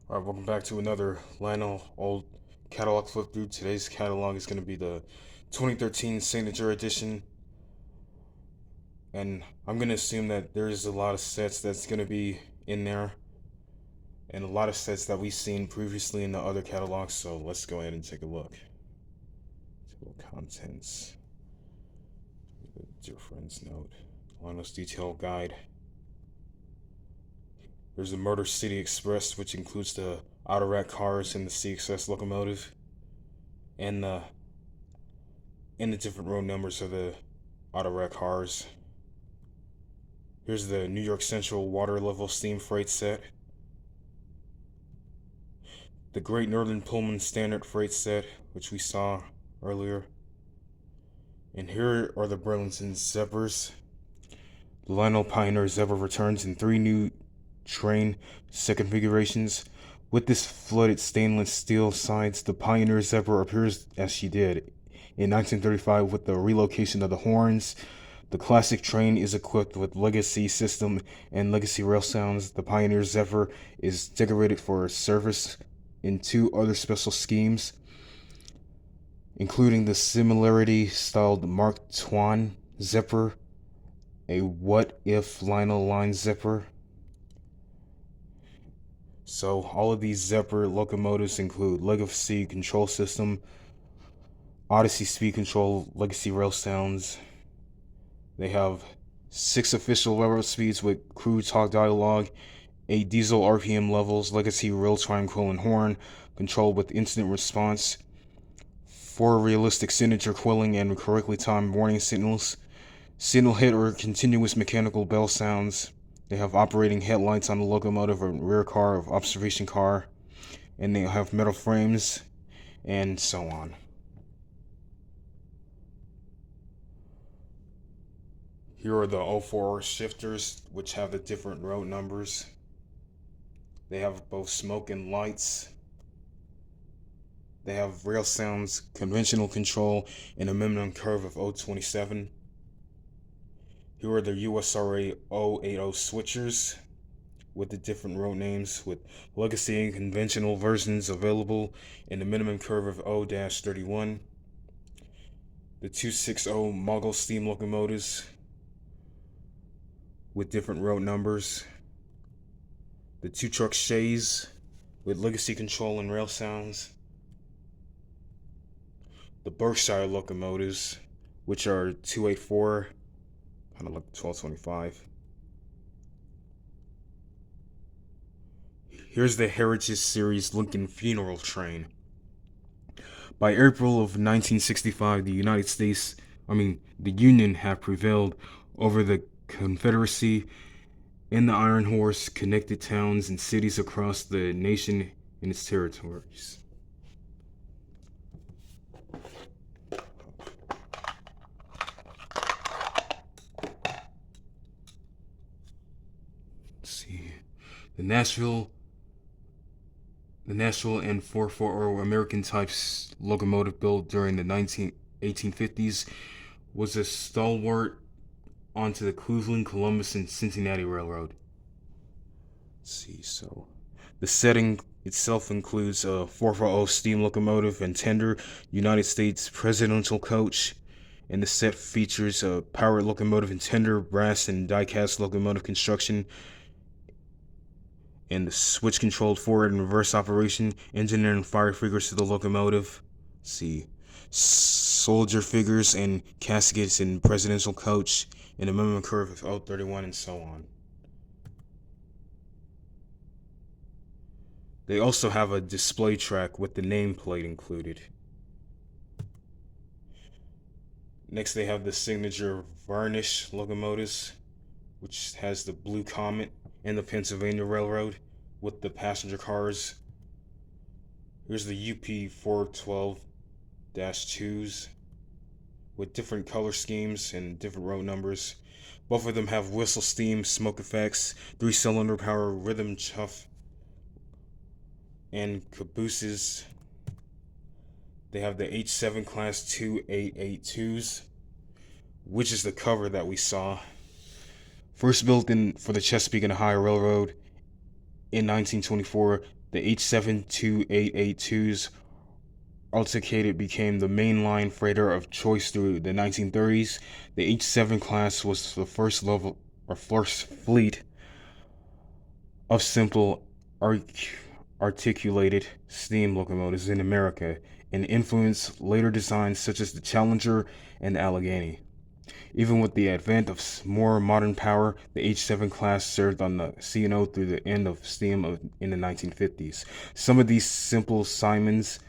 Alright, welcome back to another Lionel old catalog flip through. Today's catalog is going to be the 2013 Signature Edition. And I'm going to assume that there's a lot of sets that's going to be in there. And a lot of sets that we've seen previously in the other catalogs. So let's go ahead and take a look. Table contents. Dear friends note. Lionel's detail guide. There's the Motor City Express, which includes the outer rack cars and the CXS locomotive, and the different road numbers of the outer rack cars. Here's the New York Central water level steam freight set, the Great Northern Pullman standard freight set, which we saw earlier, and here are the Burlington Zephyrs. The Lionel Pioneer Zephyr returns in 3 new train set configurations. With this flooded stainless steel sides, the Pioneer Zephyr appears as she did in 1935 with the relocation of the horns. The classic train is equipped with legacy system and legacy rail sounds. The Pioneer Zephyr is decorated for service in 2 other special schemes, including the similarity styled Mark Twain Zephyr, a What If Lionel line Zephyr. So all of these Zephyr locomotives include legacy control system, Odyssey speed control, legacy rail sounds. They have 6 official railroad speeds with crew talk dialogue, 8 diesel RPM levels, legacy rail tranquil and horn, control with incident response, 4 realistic signature quilling and correctly timed warning signals, signal hit or continuous mechanical bell sounds. They have operating headlights on the locomotive or rear car of observation car, and they have metal frames, and so on. Here are the 04 shifters, which have the different road numbers. They have both smoke and lights. They have rail sounds, conventional control, and a minimum curve of 027. Here are the USRA 080 switchers with the different road names, with legacy and conventional versions available, and the minimum curve of 0-31. The 260 Mogul steam locomotives with different road numbers. The 2 truck shays with legacy control and rail sounds. The Berkshire locomotives, which are 284, kind of like the 1225. Here's the Heritage Series Lincoln Funeral Train. By April of 1965, the Union had prevailed over the Confederacy, and the Iron Horse connected towns and cities across the nation and its territories. Let's see. The Nashville and 440 American types locomotive built during the 1850s was a stalwart onto the Cleveland, Columbus, and Cincinnati Railroad. Let's see, so the setting itself includes a 440 steam locomotive and tender United States presidential coach, and the set features a powered locomotive and tender brass and die-cast locomotive construction, and the switch-controlled forward and reverse operation, engineer and fire figures to the locomotive. Let's see, soldier figures and caskets in presidential coach, and a minimum curve of 031, and so on. They also have a display track with the nameplate included. Next, they have the signature varnish locomotives, which has the Blue Comet and the Pennsylvania Railroad with the passenger cars. Here's the UP 412-2s with different color schemes and different road numbers. Both of them have whistle steam, smoke effects, 3-cylinder power, rhythm chuff, and cabooses. They have the H7 Class 2882s, which is the cover that we saw. First built for the Chesapeake and Ohio Railroad in 1924, The H72882s Alticated became the mainline freighter of choice through the 1930s. The H7 class was the first level or first fleet of simple articulated steam locomotives in America and influenced later designs such as the Challenger and the Allegheny. Even with the advent of more modern power, the H7 class served on the C&O through the end of steam in the 1950s. Some of these simple Simons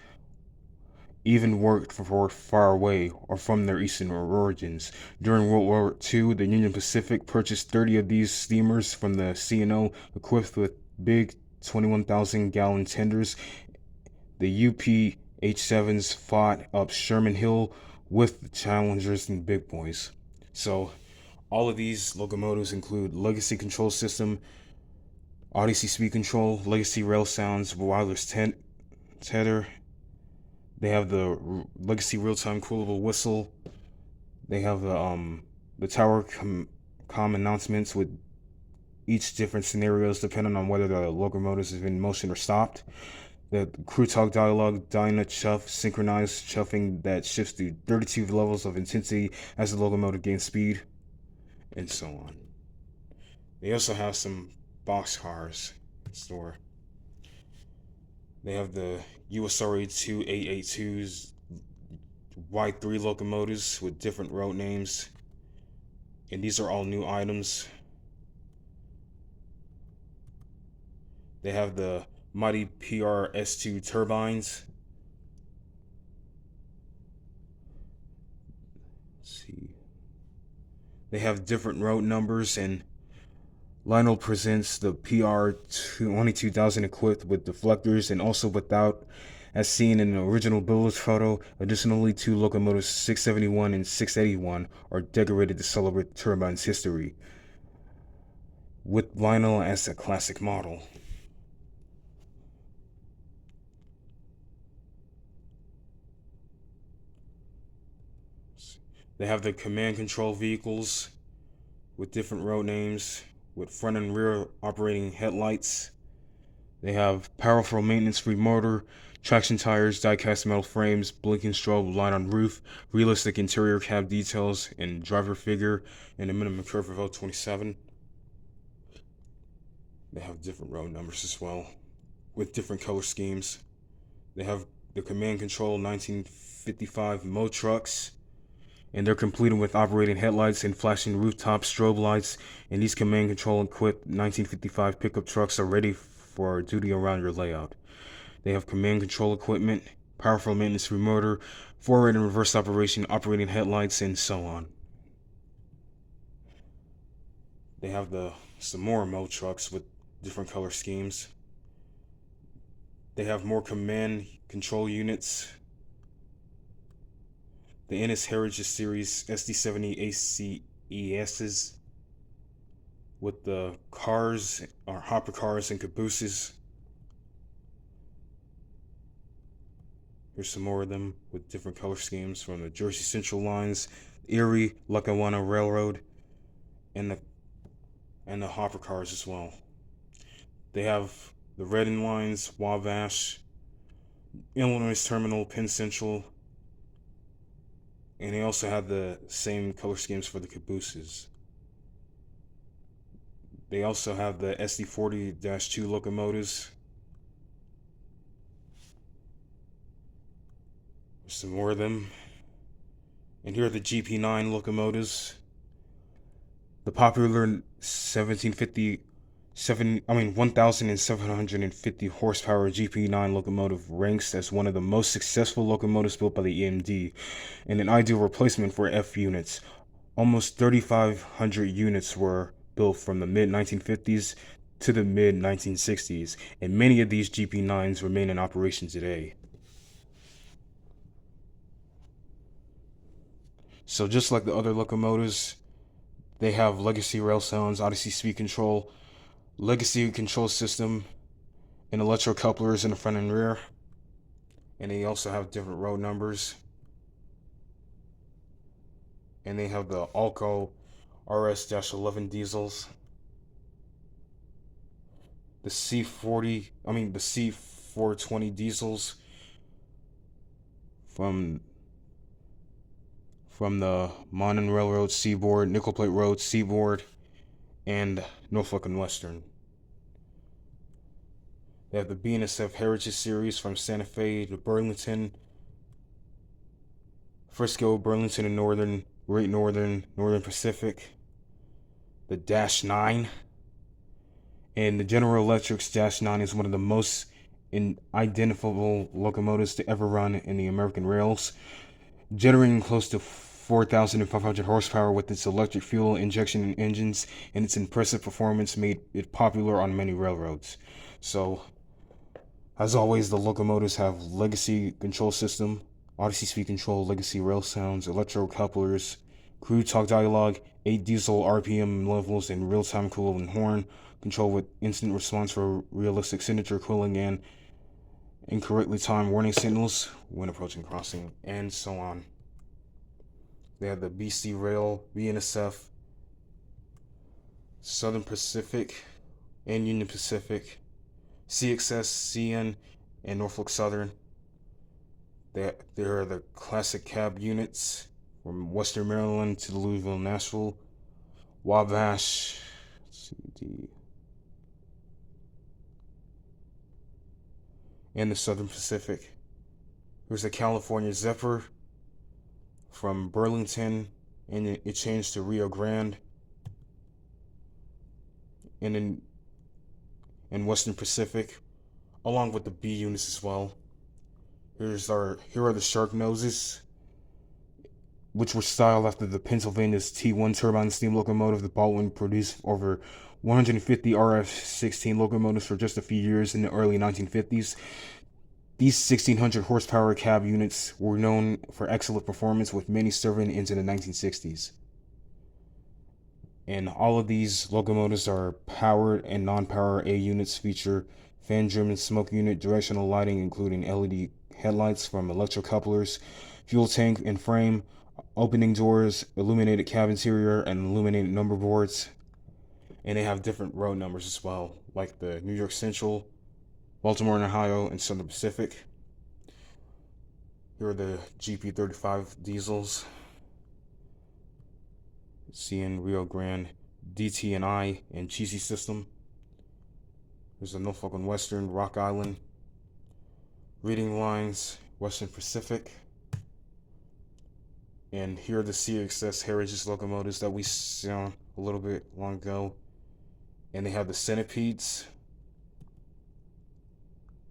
even worked for far away or from their eastern origins. During World War II, the Union Pacific purchased 30 of these steamers from the C&O, equipped with big 21,000-gallon tenders. The UP-H7s fought up Sherman Hill with the Challengers and Big Boys. So, all of these locomotives include legacy control system, Odyssey speed control, legacy rail sounds, wireless tether. They have the legacy real-time coolable whistle. They have the tower com announcements with each different scenarios depending on whether the locomotives have been in motion or stopped. The crew talk dialogue, dyna chuff, synchronized chuffing that shifts to 32 levels of intensity as the locomotive gains speed, and so on. They also have some boxcars in store. They have the USRA 2882s Y3 locomotives with different road names, and these are all new items. They have the Mighty PRS2 turbines. Let's see. They have different road numbers, and Lionel presents the PR22000 equipped with deflectors and also without, as seen in the original builder's photo. Additionally, two locomotives 671 and 681 are decorated to celebrate the turbine's history, with Lionel as a classic model. They have the command control vehicles with different road names, with front and rear operating headlights. They have powerful maintenance-free motor, traction tires, die-cast metal frames, blinking strobe light on roof, realistic interior cab details, and driver figure, and a minimum curve of 027. They have different road numbers as well, with different color schemes. They have the command control 1955 Mo trucks, and they're completed with operating headlights and flashing rooftop strobe lights. And these command control equipped 1955 pickup trucks are ready for duty around your layout. They have command control equipment, powerful maintenance motor, forward and reverse operation, operating headlights, and so on. They have some more Mo trucks with different color schemes. They have more command control units. The Ennis Heritage Series SD70 ACESs with the cars, or hopper cars and cabooses. Here's some more of them with different color schemes from the Jersey Central lines, Erie, Lackawanna Railroad, and the hopper cars as well. They have the Reading lines, Wabash, Illinois Terminal, Penn Central, and they also have the same color schemes for the cabooses. They also have the SD40-2 locomotives. There's some more of them. And here are the GP9 locomotives. The popular 1,750 horsepower GP9 locomotive ranks as one of the most successful locomotives built by the EMD, and an ideal replacement for F units. Almost 3,500 units were built from the mid-1950s to the mid-1960s, and many of these GP9s remain in operation today. So just like the other locomotives, they have legacy rail sounds, Odyssey speed control, legacy control system, and electro couplers in the front and rear. And they also have different road numbers. And they have the Alco RS-11 diesels. the C420 diesels from the Monon Railroad, Seaboard, Nickel Plate Road, Seaboard, and Norfolk and Western. They have the BNSF Heritage Series from Santa Fe to Burlington, Frisco, Burlington, and Northern, Great Northern, Northern Pacific. The Dash 9. And the General Electric's Dash 9 is one of the most identifiable locomotives to ever run in the American rails, generating close to 4,500 horsepower with its electric fuel injection engines, and its impressive performance made it popular on many railroads. So, as always, the locomotives have legacy control system, Odyssey speed control, legacy rail sounds, electro couplers, crew talk dialogue, 8 diesel RPM levels, and real-time cooling horn control with instant response for realistic signature cooling and incorrectly timed warning signals when approaching crossing, and so on. They have the BC Rail, BNSF, Southern Pacific, and Union Pacific, CXS, CN, and Norfolk Southern. There are the classic cab units from Western Maryland to the Louisville, Nashville, Wabash, and the Southern Pacific. There's the California Zephyr from Burlington, and it changed to Rio Grande, and in Western Pacific, along with the B units as well. Here are the Shark Noses, which were styled after the Pennsylvania's T1 turbine steam locomotive. The Baldwin produced over 150 RF-16 locomotives for just a few years in the early 1950s. These 1,600 horsepower cab units were known for excellent performance, with many serving into the 1960s. And all of these locomotives are powered and non-power A units, feature fan-driven smoke unit, directional lighting including LED headlights from electrocouplers, fuel tank and frame, opening doors, illuminated cab interior, and illuminated number boards. And they have different road numbers as well, like the New York Central, Baltimore and Ohio, and Southern Pacific. Here are the GP35 diesels, CN, Rio Grande, DT&I, and Cheesy System. There's the Norfolk and Western, Rock Island, Reading Lines, Western Pacific. And here are the CXS Heritage locomotives that we saw a little bit long ago. And they have the Centipedes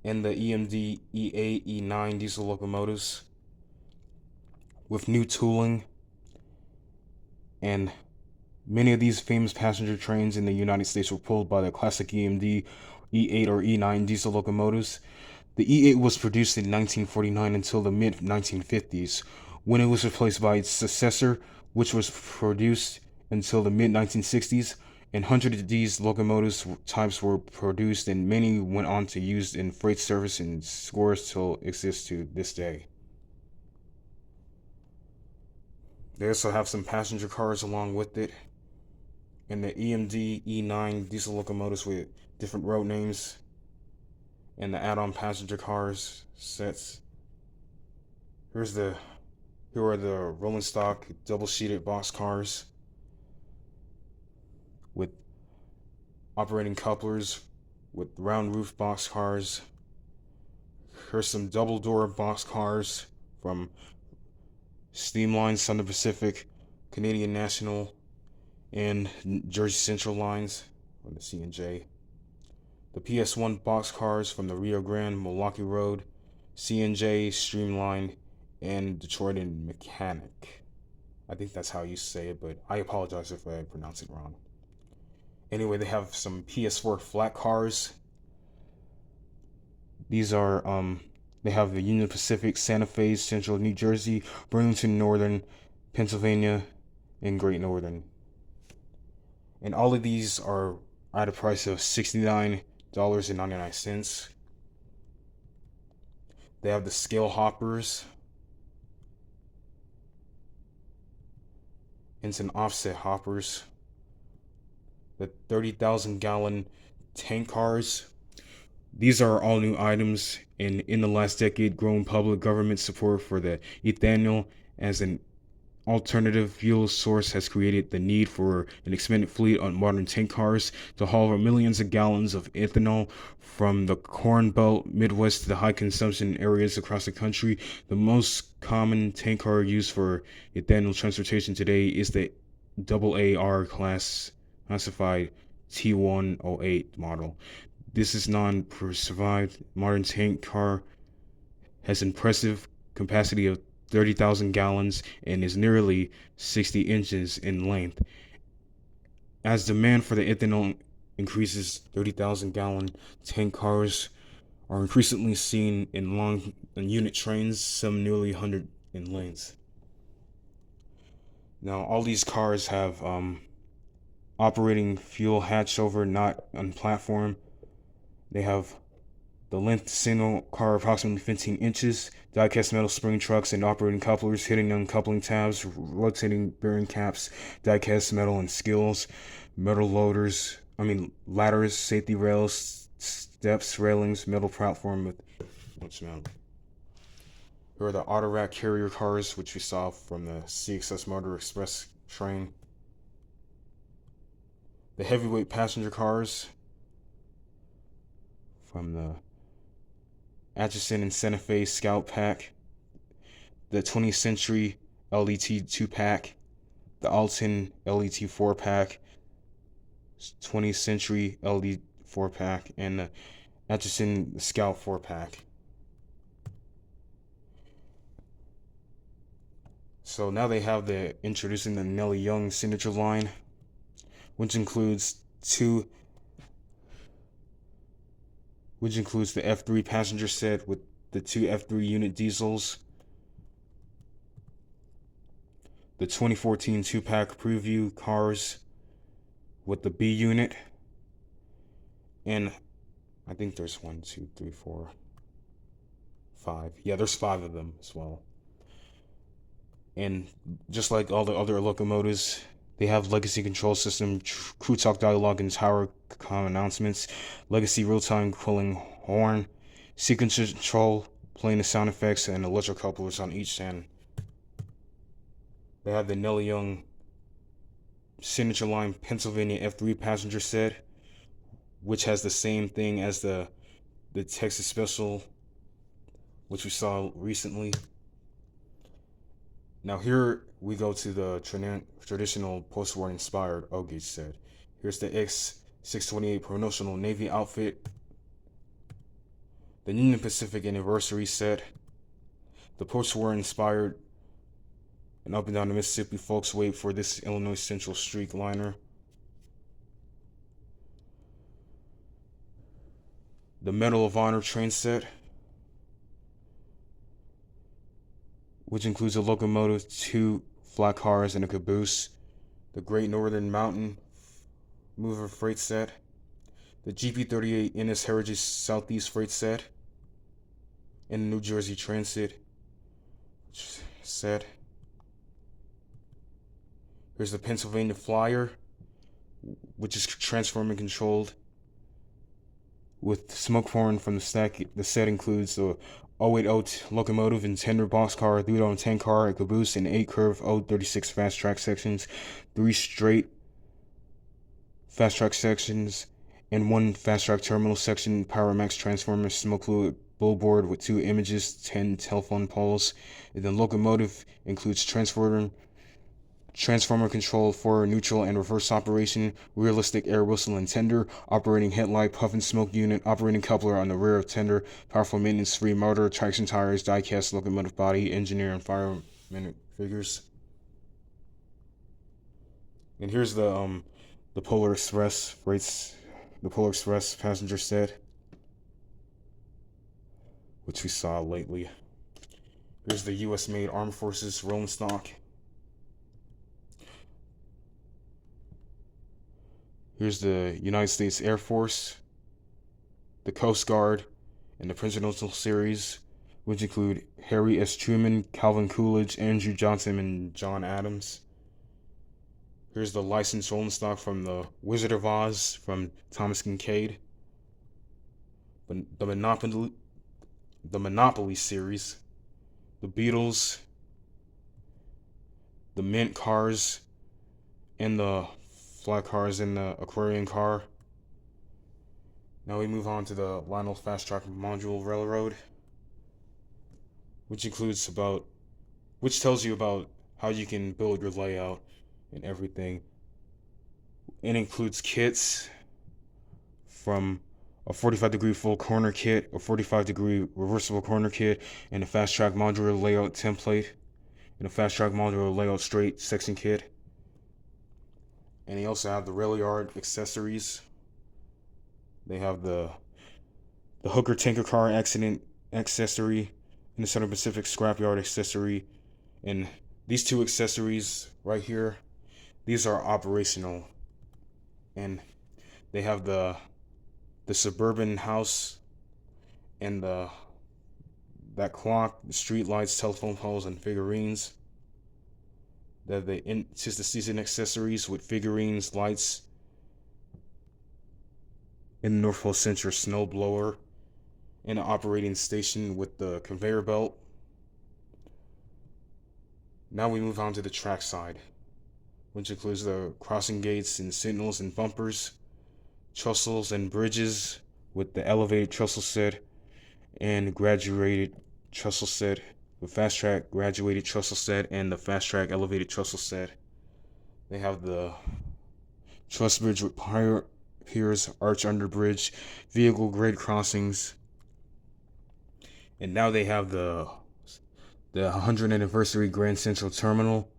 and the EMD E8, E9 diesel locomotives with new tooling. And many of these famous passenger trains in the United States were pulled by the classic EMD E8 or E9 diesel locomotives. The E8 was produced in 1949 until the mid-1950s, when it was replaced by its successor, which was produced until the mid-1960s, and hundreds of these locomotives types were produced, and many went on to used in freight service, and scores still exist to this day. They also have some passenger cars along with it, and the EMD E9 diesel locomotives with different road names, and the add-on passenger cars sets. Here are the rolling stock double-sheeted box cars with operating couplers with round roof box cars. Here's some double door box cars from Steamline, Southern Pacific, Canadian National, and Jersey Central lines on the C&J. The PS1 box cars from the Rio Grande, Milwaukee Road, C&J, Streamline, and Detroit and Mechanic. I think that's how you say it, but I apologize if I pronounce it wrong. Anyway, they have some PS4 flat cars. These are, they have the Union Pacific, Santa Fe, Central New Jersey, Burlington Northern, Pennsylvania, and Great Northern. And all of these are at a price of $69.99. They have the scale hoppers and some offset hoppers. The 30,000 gallon tank cars. These are all new items, and in the last decade, growing public government support for the ethanol as an alternative fuel source has created the need for an expanded fleet on modern tank cars to haul millions of gallons of ethanol from the Corn Belt, Midwest to the high consumption areas across the country. The most common tank car used for ethanol transportation today is the AAR classified T108 model. This is non-prescribed modern tank car has impressive capacity of 30,000 gallons and is nearly 60 inches in length. As demand for the ethanol increases, 30,000 gallon tank cars are increasingly seen in long unit trains, some nearly 100 in length. Now, all these cars have operating fuel hatch over, not on platform. They have the length single car approximately 15 inches, die-cast metal spring trucks and operating couplers, hidden uncoupling tabs, rotating bearing caps, die-cast metal and skills, metal ladders, safety rails, steps, railings, metal platform with what's metal. Here are the auto rack carrier cars, which we saw from the CXS Motor Express train. The heavyweight passenger cars from the Atchison and Santa Fe Scout Pack, the 20th Century LET 2-pack, the Alton LET 4-pack, 20th Century LET 4-pack, and the Atchison Scout 4-pack. So now they have introducing the Nellie Young signature line, which includes the F3 passenger set with the two F3 unit diesels, the 2014 2-pack preview cars with the B unit, and I think there's 1, 2, 3, 4, 5. Yeah, there's 5 of them as well. And just like all the other locomotives, they have legacy control system, crew talk dialogue and tower comm announcements, legacy real-time quilling horn, sequence control, playing the sound effects, and electric couplers on each end. They have the Nellie Young signature line Pennsylvania F3 passenger set, which has the same thing as the Texas Special, which we saw recently. Now here we go to the traditional post-war inspired O-gauge set. Here's the X628 promotional Navy outfit, the Union Pacific anniversary set, the post-war inspired and up and down the Mississippi folks wait for this Illinois Central Streak liner, the Medal of Honor train set, which includes a locomotive, 2 flat cars, and a caboose, the Great Northern Mountain Mover freight set, the GP38 NS Heritage Southeast freight set, and the New Jersey Transit set. Here's the Pennsylvania Flyer, which is transformer controlled with smoke horn from the stack. The set includes the 080 locomotive and tender boxcar, 3-door tank car, a caboose, and 8 curved 036 fast track sections, 3 straight fast track sections, and 1 fast track terminal section, Power Max transformer, smoke fluid billboard with 2 images, 10 telephone poles. And the locomotive includes transformer control for neutral and reverse operation, realistic air whistle and tender, operating headlight, puff and smoke unit, operating coupler on the rear of tender, powerful maintenance-free motor, traction tires, die-cast locomotive body, engineer and fireman figures. And here's the Polar Express passenger set, which we saw lately. Here's the U.S.-made Armed Forces rolling stock. Here's the United States Air Force, the Coast Guard, and the Presidential Series, which include Harry S. Truman, Calvin Coolidge, Andrew Johnson, and John Adams. Here's the licensed rolling stock from the Wizard of Oz from Thomas Kincaid. the Monopoly series, the Beatles, the Mint cars, and the flat cars in the Aquarium car. Now we move on to the Lionel Fast Track Module Railroad, which tells you about how you can build your layout and everything. It includes kits from a 45-degree full corner kit, a 45-degree reversible corner kit, and a fast track modular layout template, and a fast track modular layout straight section kit. And they also have the rail yard accessories. They have the Hooker tanker car accident accessory and the Southern Pacific scrapyard accessory. And these two accessories right here, these are operational. And they have the suburban house and that clock, the street lights, telephone poles, and figurines. That they just the season accessories with figurines, lights, and the North Pole Center snow blower, and an operating station with the conveyor belt. Now we move on to the track side, which includes the crossing gates and signals and bumpers, trestles and bridges with the elevated trestle set and graduated trestle set, the fast track graduated trestle set and the fast track elevated trestle set. They have the truss bridge with piers, arch under bridge, vehicle grade crossings. And now they have the 100th anniversary Grand Central Terminal.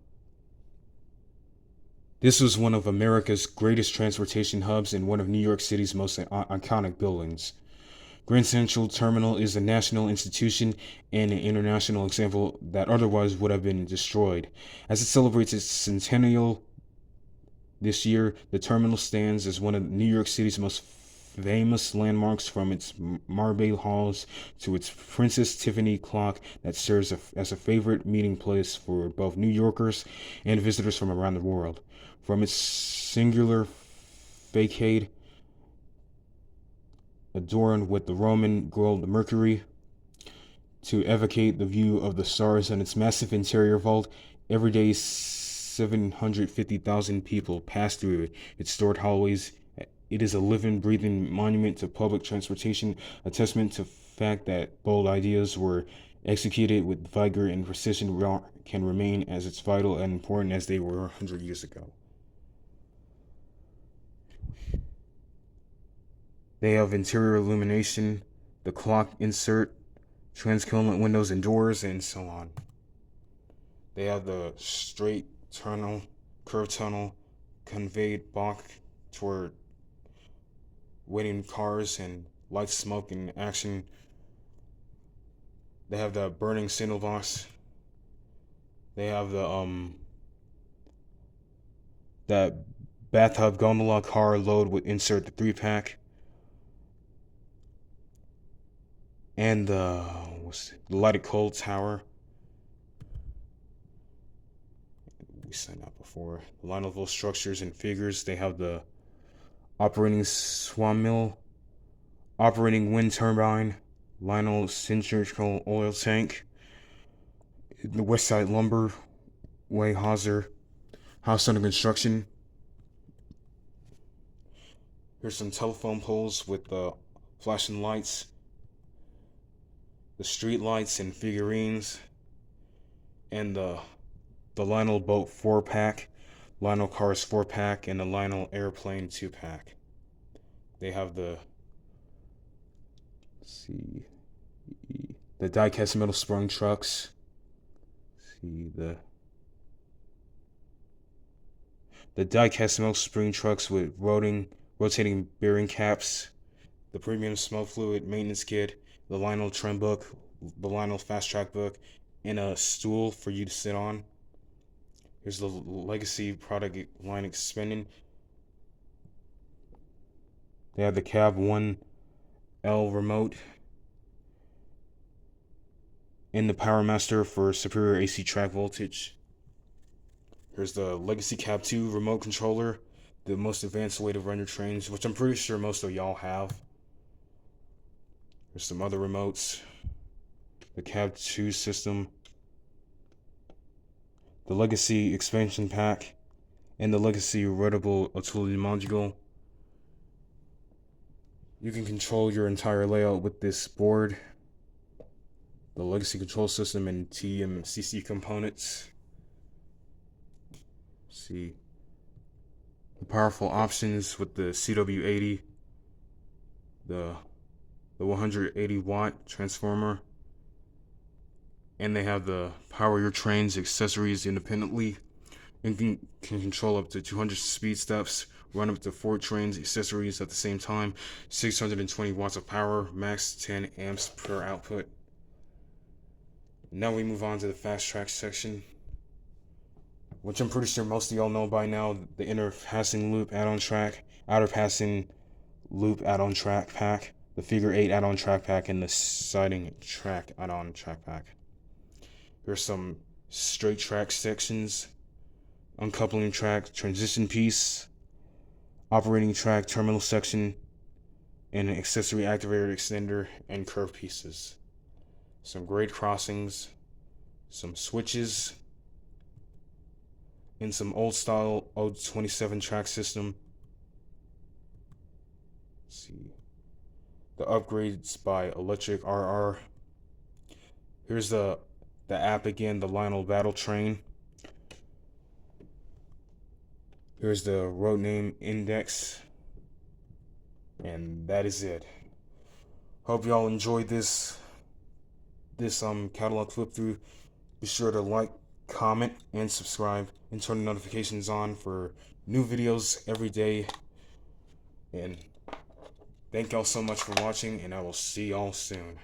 This was one of America's greatest transportation hubs and one of New York City's most iconic buildings. Grand Central Terminal is a national institution and an international example that otherwise would have been destroyed. As it celebrates its centennial this year, the terminal stands as one of New York City's most famous landmarks, from its marble halls to its Princess Tiffany clock that serves as a favorite meeting place for both New Yorkers and visitors from around the world. From its singular facade adorned with the Roman gold Mercury to evocate the view of the stars on its massive interior vault, every day 750,000 people pass through its stored hallways. It is a living, breathing monument to public transportation, a testament to the fact that bold ideas were executed with vigor and precision can remain as vital and important as they were 100 years ago. They have interior illumination, the clock insert, transcolumn windows and doors, and so on. They have the straight tunnel, curved tunnel, conveyed block toward waiting cars and light, smoke, and action. They have the burning signal box. They have that bathtub gondola car load with insert the 3-pack. And the lighted coal tower. We said that before. The Lionelville structures and figures. They have the operating sawmill, operating wind turbine, Lionel cylindrical oil tank, the West Side Lumber, Weyerhaeuser, house under construction. Here's some telephone poles with the flashing lights, the street lights and figurines, and the Lionel boat 4-pack, Lionel cars 4-pack, and the Lionel airplane 2-pack. They have the die-cast metal sprung trucks. The die-cast metal spring trucks with rotating bearing caps, the premium smoke fluid maintenance kit, the Lionel trim book, the Lionel fast track book, and a stool for you to sit on. Here's the legacy product line expanding. They have the cab 1L remote and the Power Master for superior AC track voltage. Here's the Legacy Cab 2 remote controller, the most advanced way to run your trains, which I'm pretty sure most of y'all have. There's some other remotes. The cab 2 system, the Legacy expansion pack, and the Legacy routable utility module. You can control your entire layout with this board, the Legacy control system, and TMCC components. See the powerful options with the CW80, the 180 watt transformer, and they have the power your trains accessories independently. You can control up to 200 speed steps, run up to 4 trains accessories at the same time, 620 watts of power, max 10 amps per output. Now we move on to the fast track section, which I'm pretty sure most of y'all know by now. The inner passing loop add-on track, outer passing loop add-on track pack, the figure 8 add-on track pack, and the siding track add-on track pack. Here's some straight track sections, uncoupling track, transition piece, operating track, terminal section, and an accessory activator extender and curve pieces. Some grade crossings, some switches, and some old style 027 track system. Let's see. The upgrades by Electric RR. Here's the app again, the Lionel Battle Train. Here's the road name index. And that is it. Hope y'all enjoyed this catalog flip through. Be sure to like, comment, and subscribe, and turn the notifications on for new videos every day. And thank y'all so much for watching, and I will see y'all soon.